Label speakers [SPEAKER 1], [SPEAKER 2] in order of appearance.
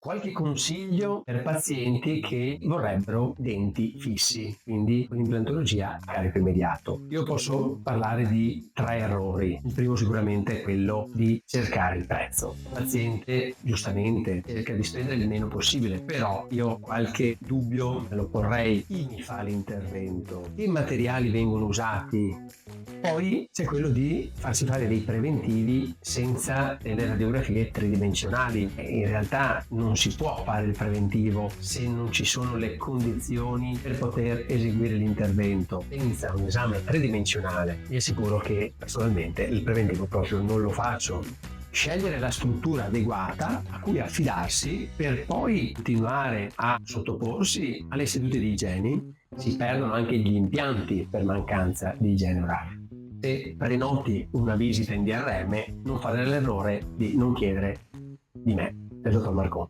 [SPEAKER 1] Qualche consiglio per pazienti che vorrebbero denti fissi, quindi un'implantologia a carico immediato. Io posso parlare di 3 errori. Il primo sicuramente è quello di cercare il prezzo. Il paziente giustamente cerca di spendere il meno possibile, però io qualche dubbio me lo porrei. Chi mi fa l'intervento? Che materiali vengono usati? Poi c'è quello di farsi fare dei preventivi senza delle radiografie tridimensionali. In realtà non si può fare il preventivo se non ci sono le condizioni per poter eseguire l'intervento. Senza un esame tridimensionale vi assicuro che personalmente il preventivo proprio non lo faccio. Scegliere la struttura adeguata a cui affidarsi per poi continuare a sottoporsi alle sedute di igieni. Si perdono anche gli impianti per mancanza di igiene orale. Se prenoti una visita in DRM, non fare l'errore di non chiedere di me, del dottor Marcon.